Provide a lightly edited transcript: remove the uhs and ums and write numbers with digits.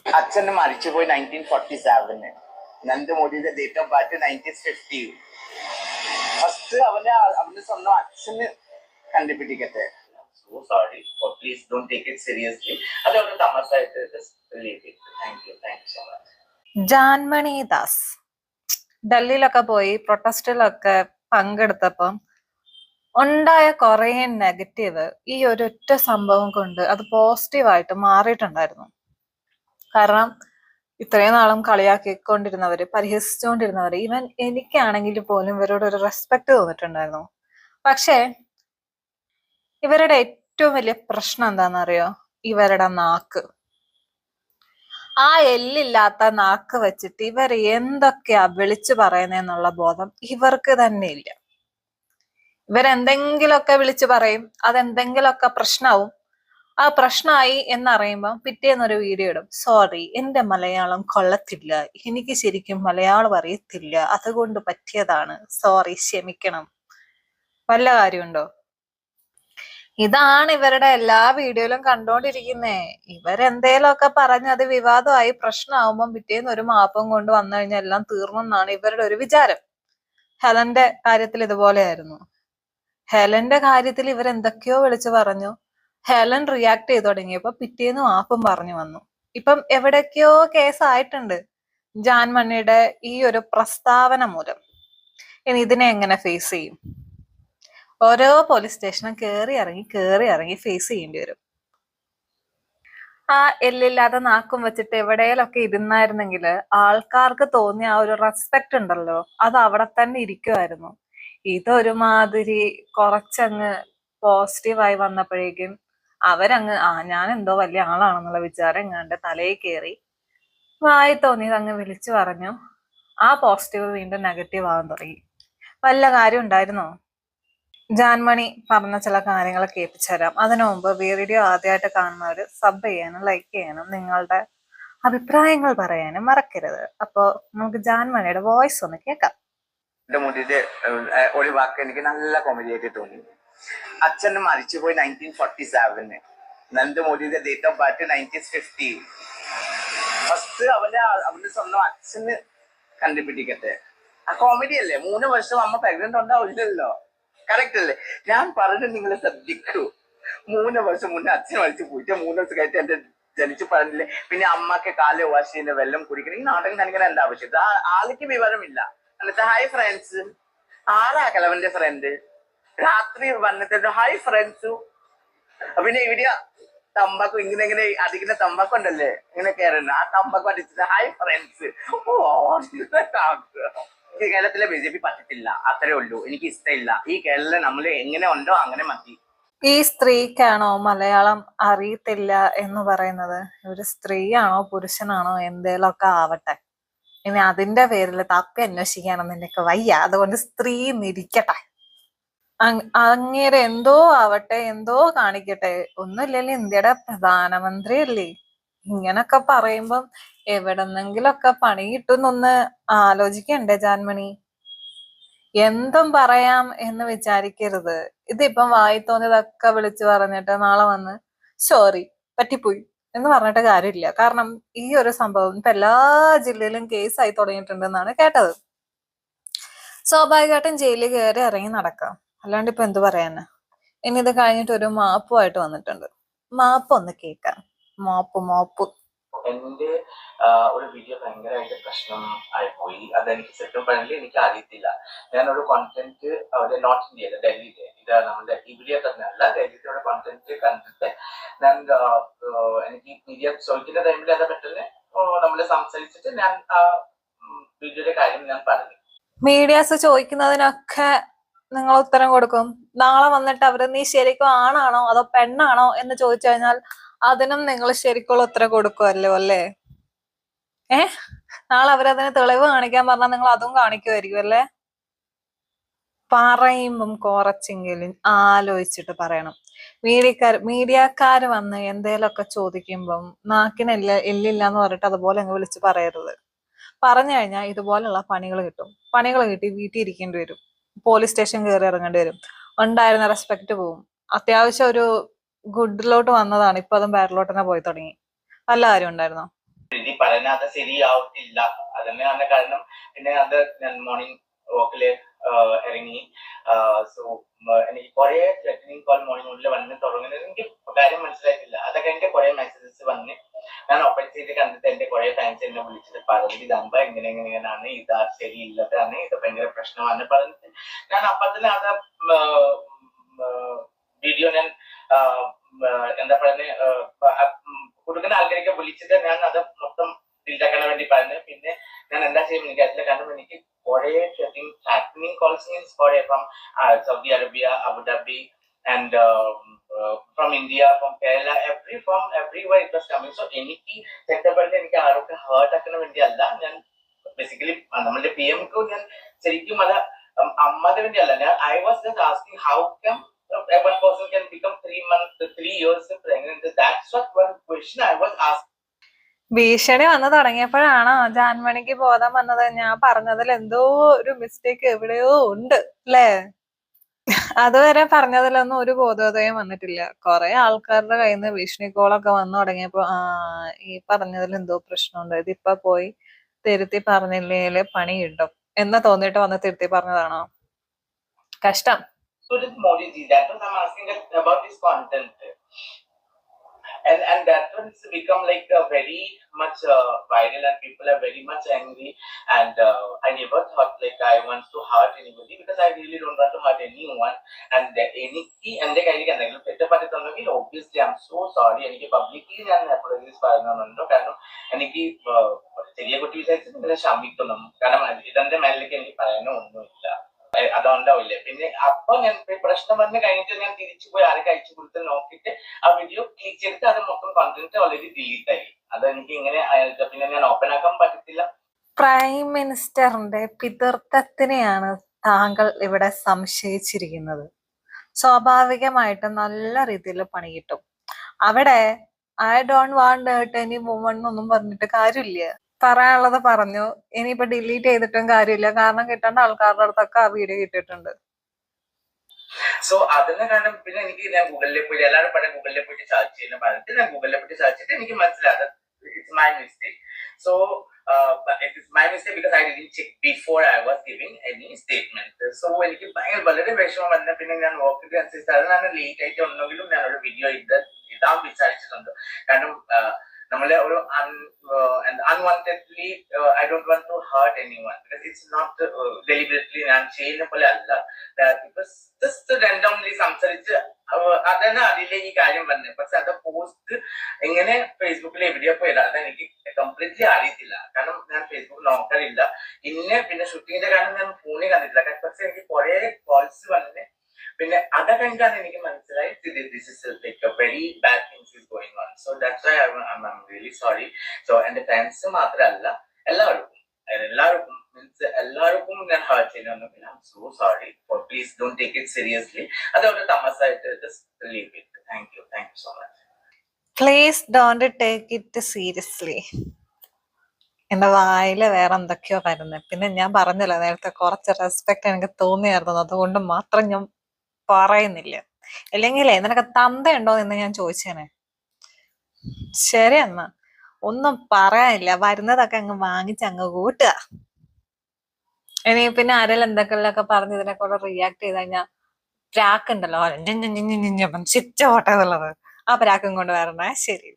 അച്ഛന് മരിച്ചുപോയി 1947. നരേന്ദ്രമോദിയുടെ ഡേറ്റ് ഓഫ് ബർത്ത് 1950. ഫസ്റ്റ് അവന്റെ സ്വന്തം അച്ഛന് കണ്ടുപിടിക്കട്ടെ. So sorry, please don't take it seriously. അതൊരു തമാശയായിട്ട് leave it. Thank you so much. Jaanmoni Das ഡൽഹിയിലൊക്കെ പോയി പ്രൊട്ടസ്റ്റിലൊക്കെ പങ്കെടുത്തപ്പം ഉണ്ടായ കുറെ നെഗറ്റീവ് ഈ ഒരൊറ്റ സംഭവം കൊണ്ട് അത് പോസിറ്റീവായിട്ട് മാറിയിട്ടുണ്ടായിരുന്നു. കാരണം ഇത്രയും നാളും കളിയാക്കിക്കൊണ്ടിരുന്നവര്, പരിഹസിച്ചുകൊണ്ടിരുന്നവര്, ഈവൻ എനിക്കാണെങ്കിൽ പോലും ഇവരോട് ഒരു റെസ്പെക്ട് തോന്നിട്ടുണ്ടായിരുന്നു. പക്ഷേ ഇവരുടെ ഏറ്റവും വലിയ പ്രശ്നം എന്താണെന്നറിയോ? ഇവരുടെ നാക്ക്. ആ എല്ലില്ലാത്ത നാക്ക് വെച്ചിട്ട് ഇവർ എന്തൊക്കെയാ വിളിച്ചു പറയുന്നതെന്നുള്ള ബോധം ഇവർക്ക് തന്നെ ഇല്ല. ഇവരെന്തെങ്കിലുമൊക്കെ വിളിച്ചു പറയും, അതെന്തെങ്കിലുമൊക്കെ പ്രശ്നമാവും. ആ പ്രശ്നമായി എന്നറിയുമ്പോൾ പിറ്റേന്നൊരു വീഡിയോ ഇടും, സോറി എന്റെ മലയാളം കൊള്ളത്തില്ല, എനിക്ക് ശരിക്കും മലയാളം അറിയത്തില്ല, അതുകൊണ്ട് പറ്റിയതാണ്, സോറി ക്ഷമിക്കണം. വല്ല കാര്യമുണ്ടോ? ഇതാണ് ഇവരുടെ എല്ലാ വീഡിയോയിലും കണ്ടോണ്ടിരിക്കുന്നേ. ഇവരെന്തേലൊക്കെ പറഞ്ഞ് അത് വിവാദമായി പ്രശ്നമാകുമ്പോൾ പിറ്റേന്ന് ഒരു മാപ്പും കൊണ്ട് വന്നു കഴിഞ്ഞാൽ എല്ലാം തീർന്നെന്നാണ് ഇവരുടെ ഒരു വിചാരം. ഹെലന്റെ കാര്യത്തിൽ ഇതുപോലെയായിരുന്നു. ഹെലന്റെ കാര്യത്തിൽ ഇവരെന്തൊക്കെയോ വിളിച്ചു പറഞ്ഞു. ഹെലൻ റിയാക്ട് ചെയ്തു തുടങ്ങിയപ്പോ പിറ്റേന്ന് മാപ്പും പറഞ്ഞു വന്നു. ഇപ്പം എവിടേക്കോ കേസായിട്ടുണ്ട് ജാൻമണിയുടെ ഈ ഒരു പ്രസ്താവന മൂലം. ഇനി ഇതിനെ എങ്ങനെ ഫേസ് ചെയ്യും? ഓരോ പോലീസ് സ്റ്റേഷനും കയറി ഇറങ്ങി ഫേസ് ചെയ്യേണ്ടി വരും. ആ എല്ലില്ലാതെ നാക്കും വെച്ചിട്ട് എവിടെയെങ്കിലൊക്കെ ഇരുന്നായിരുന്നെങ്കിൽ ആൾക്കാർക്ക് തോന്നിയ ആ ഒരു റെസ്പെക്ട് ഉണ്ടല്ലോ, അത് അവിടെ തന്നെ ഇരിക്കുമായിരുന്നു. ഇതൊരുമാതിരി കുറച്ചങ്ങ് പോസിറ്റീവായി വന്നപ്പോഴേക്കും അവരങ്ങ് ഞാൻ എന്തോ വലിയ ആളാണെന്നുള്ള വിചാരം എങ്ങാണ്ട് തലയിൽ കയറി വായി തോന്നിയത് അങ്ങ് വിളിച്ചു പറഞ്ഞു. ആ പോസിറ്റീവ് വീണ്ടും നെഗറ്റീവ് ആവാൻ തുടങ്ങി. വല്ല കാര്യം ഉണ്ടായിരുന്നോ? ജാൻമണി പറഞ്ഞ ചില കാര്യങ്ങൾ കേൾപ്പിച്ചു തരാം. അതിനു മുമ്പ് വീഡിയോ ആദ്യമായിട്ട് കാണുന്നവർ സബ് ചെയ്യാനും ലൈക്ക് ചെയ്യാനും നിങ്ങളുടെ അഭിപ്രായങ്ങൾ പറയാനും മറക്കരുത്. അപ്പോ നമുക്ക് ജാൻമണിയുടെ വോയിസ് ഒന്ന് കേൾക്കാം. ഒരു വാക്ക് എനിക്ക് നല്ല കോമഡി ആയിട്ട് തോന്നി. അച്ഛന് മരിച്ചുപോയി 1947. നരേന്ദ്രമോദിയുടെ ഡേറ്റ് ഓഫ് ബർത്ത് 1950. ഫസ്റ്റ് അവന്റെ സ്വന്തം അച്ഛന് കണ്ടുപിടിക്കട്ടെ. ആ കോമഡി അല്ലേ? 3 വർഷം അമ്മ പ്രഗ്നന്റ് ഉണ്ടാവില്ലല്ലോ. കറക്റ്റ് അല്ലേ? ഞാൻ പറഞ്ഞത് നിങ്ങൾ ശ്രദ്ധിക്കൂ. 3 വർഷം മുന്നേ അച്ഛൻ മരിച്ചു പോയിട്ട് 3 വർഷം കഴിഞ്ഞിട്ട് എന്റെ ജനിച്ചു പറഞ്ഞില്ലേ. പിന്നെ അമ്മക്ക് കാല് വാഷ് ചെയ്യുന്ന വെള്ളം കുടിക്കണം. ഈ നാടകം കാണിക്കാൻ എന്താ ആവശ്യം? ആൾക്ക് വിവരമില്ല. എന്നിട്ട് ഹായ് ഫ്രണ്ട്സ്, ആരാ കിളവന്റെ ഫ്രണ്ട്? രാത്രി വന്നിട്ട് ഹായ് ഫ്രണ്ട്സു. പിന്നെ ഇവിടെ തമ്പാക്കു ഇങ്ങനെ അടിക്കുന്ന തമ്പാക്കു ഉണ്ടല്ലേ, ഇങ്ങനെ കയറുന്ന ആ തമ്പാക്കു അടിച്ചിട്ട് ഹായ് ഫ്രണ്ട്സ്. ഈ കേരളത്തിലെ BJP പറ്റത്തില്ല, അത്രേ ഉള്ളൂ. എനിക്ക് ഇഷ്ടമില്ല. ഈ കേരളം നമ്മൾ എങ്ങനെ ഉണ്ടോ അങ്ങനെ മതി. ഈ സ്ത്രീക്കാണോ മലയാളം അറിയത്തില്ല എന്ന് പറയുന്നത്? ഒരു സ്ത്രീയാണോ പുരുഷനാണോ എന്തേലൊക്കെ ആവട്ടെ, ഇനി അതിന്റെ പേരിൽ തപ്പി അന്വേഷിക്കാനൊന്നും നിനക്ക് വയ്യ. അതുകൊണ്ട് സ്ത്രീ നിരിക്കട്ടെ, അങ്ങേരെ എന്തോ ആവട്ടെ, എന്തോ കാണിക്കട്ടെ. ഒന്നുമില്ലല്ലോ, ഇന്ത്യയുടെ പ്രധാനമന്ത്രി അല്ലേ. ഇങ്ങനൊക്കെ പറയുമ്പം എവിടെന്നെങ്കിലൊക്കെ പണി കിട്ടുന്നൊന്ന് ആലോചിക്കണ്ടേ ജാൻമണി? എന്തും പറയാം എന്ന് വിചാരിക്കരുത്. ഇതിപ്പം വായി തോന്നിയതൊക്കെ വിളിച്ചു പറഞ്ഞിട്ട് നാളെ വന്ന് സോറി പറ്റിപ്പോയി എന്ന് പറഞ്ഞിട്ട് കാര്യമില്ല. കാരണം ഈ ഒരു സംഭവം ഇപ്പൊ എല്ലാ ജില്ലയിലും കേസായി തുടങ്ങിയിട്ടുണ്ടെന്നാണ് കേട്ടത്. സ്വാഭാവികമായിട്ടും ജയിലിൽ കയറി ഇറങ്ങി നടക്കാം, അല്ലാണ്ട് ഇപ്പൊ എന്ത് പറയാനാ? ഇനി ഇത് കഴിഞ്ഞിട്ട് ഒരു മാപ്പുമായിട്ട് വന്നിട്ടുണ്ട്. മാപ്പ് ഒന്ന് കേൾക്കാം. മോപ്പ് എന്റെ ഒരു വീഡിയോ ഭയങ്കരമായിട്ട് പ്രശ്നം ആയിപ്പോയി. അതെനിക്ക് സെറ്റും പറഞ്ഞില്ല, എനിക്ക് അറിയത്തില്ല. ഞാനൊരു കോണ്ടന്റ് അവിടെ നോർത്ത് ഇന്ത്യയിലെ ഡൽഹിയിലെ, ഇത് നമ്മുടെ ഇവിടെ തന്നെ അല്ല, ഡൽഹിയുടെ കോണ്ടന്റ് കണ്ടിട്ട് ഞാൻ എനിക്ക് മീഡിയ ചോദിക്കുന്ന ടൈമിൽ അത് പെട്ടെന്ന് നമ്മൾ സംസാരിച്ചിട്ട് ഞാൻ വീഡിയോയുടെ കാര്യം ഞാൻ പറഞ്ഞു. മീഡിയാസ് ചോദിക്കുന്നതിനൊക്കെ നിങ്ങൾ ഉത്തരം കൊടുക്കും. നാളെ വന്നിട്ട് അവര് നീ ശരിക്കും ആണാണോ അതോ പെണ്ണാണോ എന്ന് ചോദിച്ചു കഴിഞ്ഞാൽ അതിനും നിങ്ങൾ ശരിക്കുള്ള ഉത്തരം കൊടുക്കുമല്ലോ അല്ലേ? നാളെ അവരതിന് തെളിവ് കാണിക്കാൻ പറഞ്ഞാൽ നിങ്ങൾ അതും കാണിക്കുമായിരിക്കും അല്ലേ? പറയുമ്പം കുറച്ചെങ്കിലും ആലോചിച്ചിട്ട് പറയണം. മീഡിയക്കാര് വന്ന് എന്തേലൊക്കെ ചോദിക്കുമ്പം എല്ലില്ല എന്ന് പറഞ്ഞിട്ട് അതുപോലെ അങ്ങ് വിളിച്ച് പറയരുത്. പറഞ്ഞു കഴിഞ്ഞാൽ ഇതുപോലുള്ള പണികൾ കിട്ടും. പണികൾ കിട്ടി വീട്ടിൽ ഇരിക്കേണ്ടി വരും, പോലീസ് സ്റ്റേഷൻ കയറി ഇറങ്ങേണ്ടി വരും, ഉണ്ടായിരുന്ന റെസ്പെക്ട് പോവും. അത്യാവശ്യം ഒരു ഗുഡിലോട്ട് വന്നതാണ്, ഇപ്പൊ അതും ബാഡിലോട്ട് തന്നെ പോയി തുടങ്ങി. വല്ല കാര്യം ഉണ്ടായിരുന്നോ? പറയുന്ന അത് ശരിയാവത്തില്ല. അതന്നെയാണ് കാരണം. പിന്നെ അത് ഞാൻ മോർണിംഗ് വാക്കില് ഇറങ്ങി. സോ എനിക്ക് കുറെ ത്രെറ്റനിങ് കോൾ മോർണിംഗ് വന്ന് തുടങ്ങുന്നത് എനിക്ക് കാര്യം മനസ്സിലായിട്ടില്ല. അതൊക്കെ എനിക്ക് കുറെ മെസ്സേജസ് വന്ന് ഞാൻ ഓപ്പൺ ചെയ്ത് കണ്ടിട്ട് എന്റെ കുറെ ഫാൻസ് എന്നെ വിളിച്ചിട്ട് പറഞ്ഞു ഇതാകുമ്പോ എങ്ങനെയാണ്, ഇതാ ശരിയില്ലതാണ്, ഇത് ഭയങ്കര പ്രശ്നമാണ് പറഞ്ഞിട്ട് ഞാൻ അപ്പൊ തന്നെ അത് വീഡിയോ ഞാൻ എന്താ പറയുന്നത് കൊടുക്കുന്ന ആൾക്കാരൊക്കെ വിളിച്ചിട്ട് ഞാൻ അത് മൊത്തം ഇതാക്കാൻ വേണ്ടി പറഞ്ഞു. പിന്നെ ഞാൻ എന്താ ചെയ്യും എനിക്ക് അതിലെ കാരണം എനിക്ക് കുറെ ഹാപ്പനിങ് കോൾസ് മീൻസ് കുറെ from Saudi Arabia, Abu Dhabi and from India, from Kerala, everywhere it was coming. So എനിക്ക് സെറ്റപ്പായിട്ട് എനിക്ക് ആരൊക്കെ ഹേർട്ട് ആക്കുന്ന വേണ്ടിയല്ല ഞാൻ ബേസിക്കലി നമ്മുടെ PM-ക്ക് ഞാൻ ശരിക്കും അത് അമ്മയുടെ വേണ്ടിയല്ല. ഞാൻ I was just asking how come one person can become 3 years pregnant. That's what one question I was asking. ഭീഷണി വന്ന് തുടങ്ങിയപ്പോഴാണോ ജാൻമണിക്ക് ബോധം വന്നത്? ഞാൻ പറഞ്ഞതിൽ എന്തോ ഒരു മിസ്റ്റേക്ക് എവിടെയോ ഉണ്ട് അല്ലേ? അതുവരെ പറഞ്ഞതിലൊന്നും ഒരു ബോധോദയം വന്നിട്ടില്ല. കുറെ ആൾക്കാരുടെ കയ്യിൽ നിന്ന് ഭീഷണി കോളൊക്കെ വന്നു തുടങ്ങിയപ്പോ ഈ പറഞ്ഞതിൽ എന്തോ പ്രശ്നമുണ്ട്, ഇതിപ്പൊ പോയി തിരുത്തി പറഞ്ഞില്ലേല് പണി കിട്ടും എന്ന് തോന്നിയിട്ട് വന്ന് തിരുത്തി പറഞ്ഞതാണോ? കഷ്ടം. So this Modi ji, that was I'm asking about this content. And that one's become like very much viral and people are very much angry. And I never thought like I want to hurt anybody because I really don't want to hurt anyone. And എന്റെ കയ്യിലേക്ക് എന്തെങ്കിലും തെറ്റപ്പറ്റുന്നുണ്ടെങ്കിൽ obviously I'm so sorry. എനിക്ക് publicly ഞാൻ apologise പറയുന്നുണ്ടോ, കാരണം എനിക്ക് ചെറിയ കുട്ടി വിചാരിച്ചിട്ട് ഇങ്ങനെ ക്ഷമിക്കണം. കാരണം ഇതെന്റെ മേലിലേക്ക് എനിക്ക് പറയാനോ ഒന്നുമില്ല, അതുണ്ടാവില്ലേ. പിന്നെ അപ്പൊ ഞാൻ പ്രശ്നം വന്ന് കഴിഞ്ഞിട്ട് ഞാൻ തിരിച്ചു പോയി ആരൊക്കെ അയച്ചു കൊടുത്ത് നോക്കിയിട്ട് ആ വീഡിയോ ക്ലിക്ക് ചെയ്തിട്ട് അത് മൊത്തം കണ്ടന്റ് ഓൾറെഡി ഡിലീറ്റ് ആയി. അതെനിക്ക് ഇങ്ങനെ പിന്നെ ഞാൻ ഓപ്പൺ ആക്കാൻ പറ്റത്തില്ല. പ്രൈം മിനിസ്റ്ററിന്റെ പിതൃത്വത്തിനെയാണ് താങ്കൾ ഇവിടെ സംശയിച്ചിരിക്കുന്നത്. സ്വാഭാവികമായിട്ടും നല്ല രീതിയിൽ പണി കിട്ടും. അവിടെ I don't want hurt any woman എന്നൊന്നും പറഞ്ഞിട്ട് കാര്യമില്ല. പറയാനുള്ളത് പറഞ്ഞു. ഇനിയിപ്പോ ഡിലീറ്റ് ചെയ്തിട്ടും കാര്യമില്ല, കാരണം കിട്ടേണ്ട ആൾക്കാരുടെ അടുത്തൊക്കെ ആ വീഡിയോ കിട്ടിയിട്ടുണ്ട്. സോ അതിന് കാരണം പിന്നെ എനിക്ക് ഞാൻ ഗൂഗിളിൽ പോയി എല്ലാവരും പറഞ്ഞ ഗൂഗിളിൽ പോയിട്ട് സെർച്ച് ചെയ്യുന്ന പറഞ്ഞിട്ട് ഞാൻ ഗൂഗിളിൽ പോയിട്ട് സെർച്ച് ചെയ്തിട്ട് എനിക്ക് മനസ്സിലായത് it's my mistake. So it is my mistake because I didn't check before I was giving any statement. So എനിക്ക് വളരെ വിഷമം വന്ന പിന്നെ ഞാൻ വർക്ക് അനുസരിച്ച് അത് ഞാൻ ലേറ്റ് ആയിട്ട് ഉണ്ടെങ്കിലും ഞാൻ ഒരു വീഡിയോ ഇതാൻ വിചാരിച്ചിട്ടുണ്ട്. കാരണം നമ്മളെ ഒരു unwantedly I don't want to hurt anyone because it's not deliberately ഞാൻ ചെയ്യുന്ന പോലെ അല്ല. ജസ്റ്റ് രണ്ടോംലി സംസാരിച്ച് അതന്നെ അതിലെ ഈ കാര്യം വന്നത്. പക്ഷെ അത് പോസ്റ്റ് എങ്ങനെ ഫേസ്ബുക്കിൽ എവിടെയോ പോയത് അതെനിക്ക് കംപ്ലീറ്റ്ലി അറിയത്തില്ല. കാരണം ഞാൻ ഫേസ്ബുക്ക് നോക്കാറില്ല. പിന്നെ ഷൂട്ടിങ്ങിന്റെ കാരണം ഞാൻ ഫോണിൽ കണ്ടിട്ടില്ല. പക്ഷെ എനിക്ക് കുറെ കോൾസ് വന്ന് പിന്നെ അതൊക്കെ കഴിഞ്ഞാണ് എനിക്ക് മനസ്സിലായി this is like a very bad things is going on. So that's why I'm really sorry. So എന്റെ ഫാൻസ് മാത്രമല്ല എല്ലാവർക്കും ഞാൻ ഹേർട്ട് ചെയ്യുന്നുണ്ടെങ്കിൽ I'm so sorry. Please don't take it seriously. അതോടെ തമാശയായിട്ട് just leave it. Thank you so much. Please don't take it seriously. എന്റെ വായില് വേറെ എന്തൊക്കെയോ വരുന്നത്. പിന്നെ ഞാൻ പറഞ്ഞല്ലോ നേരത്തെ കുറച്ച് റെസ്പെക്ട് എനിക്ക് തോന്നിയായിരുന്നു, അതുകൊണ്ട് മാത്രം ഞാൻ പറയുന്നില്ല. ഇല്ലെങ്കിലേ നിനക്ക് തന്തയുണ്ടോ എന്ന് ഞാൻ ചോദിച്ചേനെ. ശരി, എന്നാ ഒന്നും പറയാനില്ല. വരുന്നതൊക്കെ അങ്ങ് വാങ്ങിച്ച് അങ്ങ് കൂട്ടുക. ഇനി പിന്നെ ആരെങ്കിലും എന്തൊക്കെയൊക്കെ പറഞ്ഞ് ഇതിനെക്കൂടെ റിയാക്ട് ചെയ്ത് കഴിഞ്ഞാൽ പ്രാക്കുണ്ടല്ലോ, സ്വിച്ച് ഓട്ടം എന്നുള്ളത്, ആ പ്രാക്കും കൊണ്ട് വരണേ. ശരി.